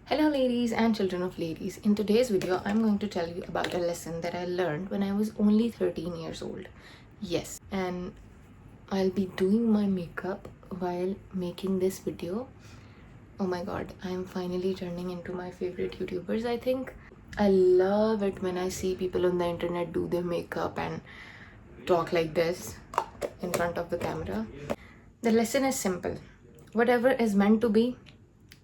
Hello ladies and children of ladies. In today's video, I'm going to tell you about a lesson that I learned when I was only 13 years old. Yes, and I'll be doing my makeup while making this video. Oh my god, I'm finally turning into my favorite YouTubers, I think. I love it when I see people on the internet do their makeup and talk like this in front of the camera. The lesson is simple. Whatever is meant to be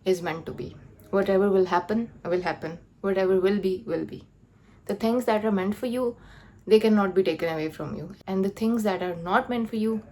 is meant to be. Whatever will happen, will happen. Whatever will be, will be. The things that are meant for you, they cannot be taken away from you. And the things that are not meant for you,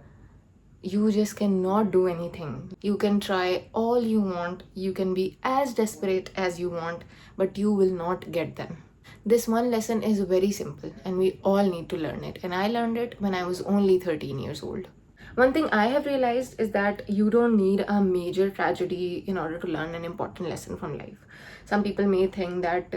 you just cannot do anything. You can try all you want, you can be as desperate as you want, but you will not get them. This one lesson is very simple and we all need to learn it. And I learned it when I was only 13 years old. One thing I have realized is that you don't need a major tragedy in order to learn an important lesson from life. Some people may think that,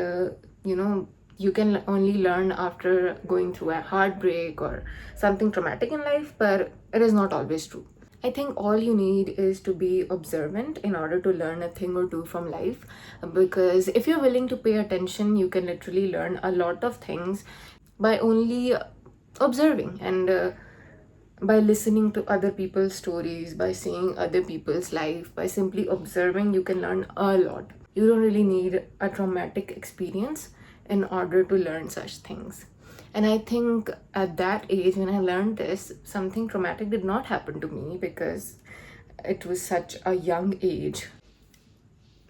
you can only learn after going through a heartbreak or something traumatic in life, but it is not always true. I think all you need is to be observant in order to learn a thing or two from life, because if you're willing to pay attention, you can literally learn a lot of things by only observing and by listening to other people's stories, by seeing other people's life, by simply observing, you can learn a lot. You don't really need a traumatic experience in order to learn such things. And I think at that age, when I learned this, something traumatic did not happen to me because it was such a young age.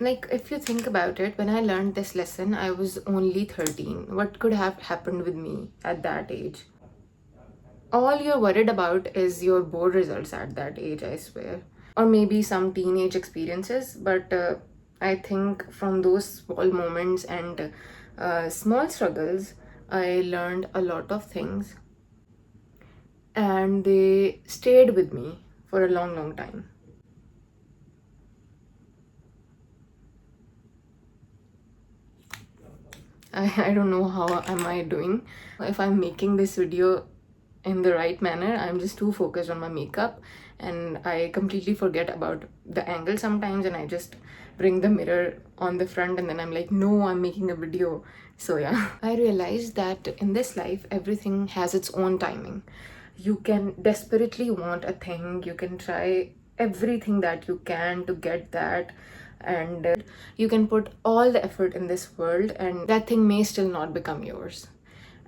Like, if you think about it, when I learned this lesson, I was only 13. What could have happened with me at that age? All you're worried about is your board results at that age, I swear. Or maybe some teenage experiences, but I think from those small moments and small struggles, I learned a lot of things and they stayed with me for a long, long time. I don't know how am I doing. If I'm making this video in the right manner, I'm just too focused on my makeup and I completely forget about the angle sometimes, and I just bring the mirror on the front and then I'm like, no, I'm making a video. So yeah, I realized that in this life everything has its own timing. You can desperately want a thing, you can try everything that you can to get that, and you can put all the effort in this world and that thing may still not become yours.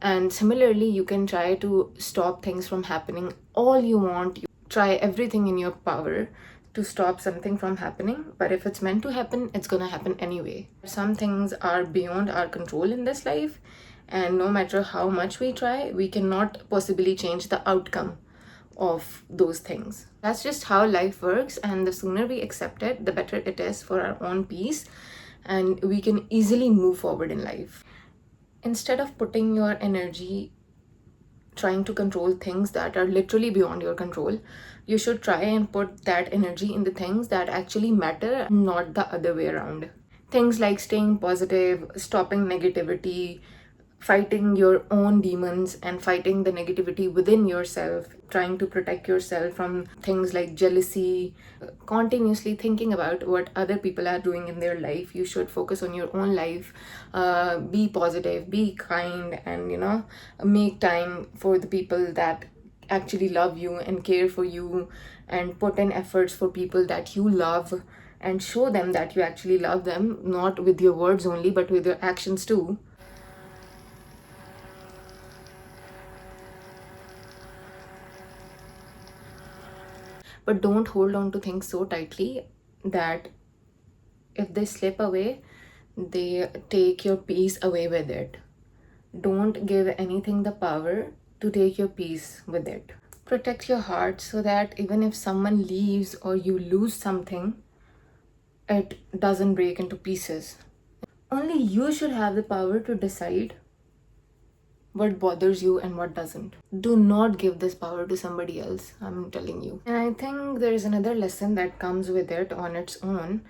And similarly, you can try to stop things from happening all you want. You try everything in your power to stop something from happening, but if it's meant to happen, it's gonna happen anyway. Some things are beyond our control in this life, and no matter how much we try, we cannot possibly change the outcome of those things. That's just how life works, and the sooner we accept it, the better it is for our own peace, and we can easily move forward in life. Instead of putting your energy trying to control things that are literally beyond your control, you should try and put that energy in the things that actually matter, not the other way around. Things like staying positive, stopping negativity, fighting your own demons and fighting the negativity within yourself, trying to protect yourself from things like jealousy, continuously thinking about what other people are doing in their life. You should focus on your own life, be positive, be kind, and make time for the people that actually love you and care for you, and put in efforts for people that you love and show them that you actually love them, not with your words only but with your actions too. But don't hold on to things so tightly that if they slip away, they take your peace away with it. Don't give anything the power to take your peace with it. Protect your heart so that even if someone leaves or you lose something, it doesn't break into pieces. Only you should have the power to decide what bothers you and what doesn't. Do not give this power to somebody else, I'm telling you. And I think there is another lesson that comes with it on its own,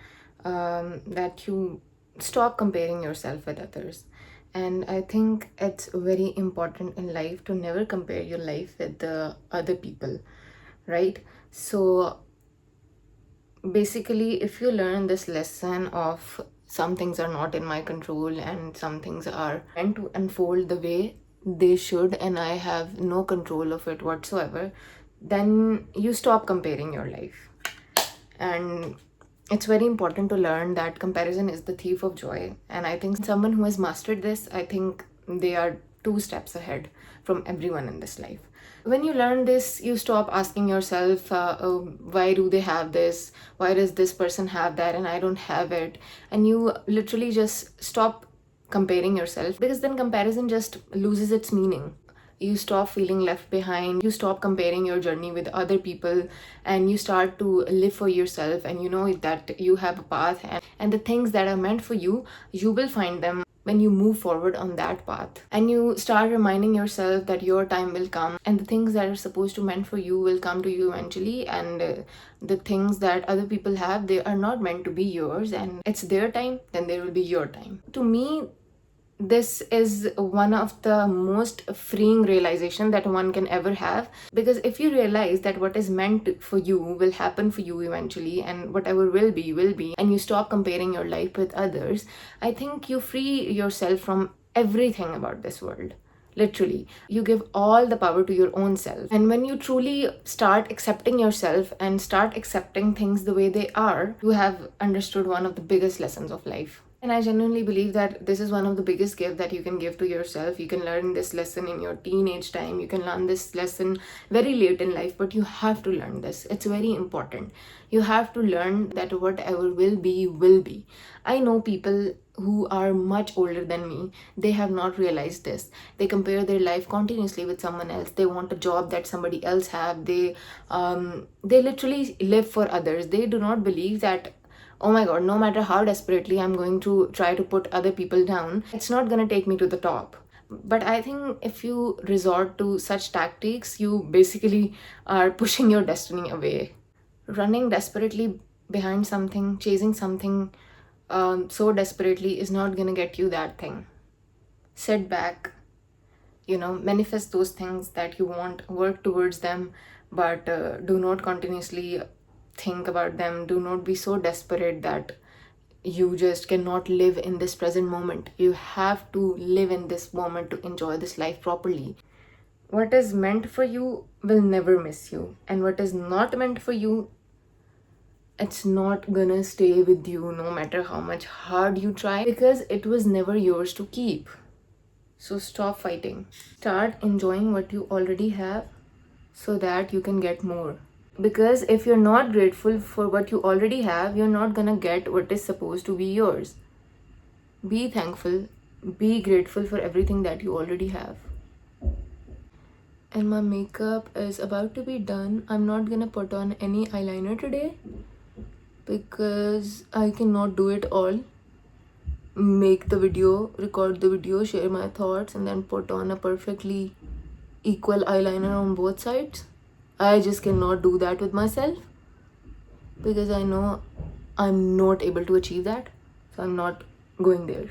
that you stop comparing yourself with others. And I think it's very important in life to never compare your life with the other people, right? So basically, if you learn this lesson of some things are not in my control and some things are meant to unfold the way they should and I have no control of it whatsoever, then you stop comparing your life. And it's very important to learn that comparison is the thief of joy. And I think someone who has mastered this, I think they are 2 steps ahead from everyone in this life. When you learn this, you stop asking yourself, why do they have this? Why does this person have that and I don't have it? And you literally just stop comparing yourself, because then comparison just loses its meaning. You stop feeling left behind, you stop comparing your journey with other people, and you start to live for yourself, and you know that you have a path, and the things that are meant for you, you will find them when you move forward on that path. And you start reminding yourself that your time will come and the things that are supposed to meant for you will come to you eventually, and the things that other people have, they are not meant to be yours, and it's their time, then there will be your time. To me, this is one of the most freeing realization that one can ever have, because if you realize that what is meant for you will happen for you eventually, and whatever will be, and you stop comparing your life with others, I think you free yourself from everything about this world. Literally, you give all the power to your own self. And when you truly start accepting yourself and start accepting things the way they are, you have understood one of the biggest lessons of life. And I genuinely believe that this is one of the biggest gifts that you can give to yourself. You can learn this lesson in your teenage time. You can learn this lesson very late in life, but you have to learn this. It's very important. You have to learn that whatever will be, will be. I know people who are much older than me. They have not realized this. They compare their life continuously with someone else. They want a job that somebody else have. They literally live for others. They do not believe that, oh my god, no matter how desperately I'm going to try to put other people down, it's not going to take me to the top. But I think if you resort to such tactics, you basically are pushing your destiny away. Running desperately behind something, chasing something so desperately is not going to get you that thing. Sit back, manifest those things that you want, work towards them, but do not continuously think about them. Do not be so desperate that you just cannot live in this present moment. You have to live in this moment to enjoy this life properly. What is meant for you will never miss you, and what is not meant for you, it's not gonna stay with you no matter how much hard you try, because it was never yours to keep. So stop fighting. Start enjoying what you already have so that you can get more. Because if you're not grateful for what you already have, you're not gonna get what is supposed to be yours. Be thankful, be grateful for everything that you already have. And my makeup is about to be done. I'm not gonna put on any eyeliner today because I cannot do it all. Make the video, record the video, share my thoughts, and then put on a perfectly equal eyeliner on both sides. I just cannot do that with myself because I know I'm not able to achieve that. So I'm not going there.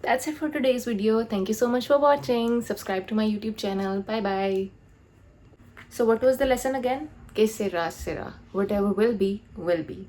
That's it for today's video. Thank you so much for watching. Subscribe to my YouTube channel. Bye bye. So what was the lesson again? Que sera, sera. Whatever will be, will be.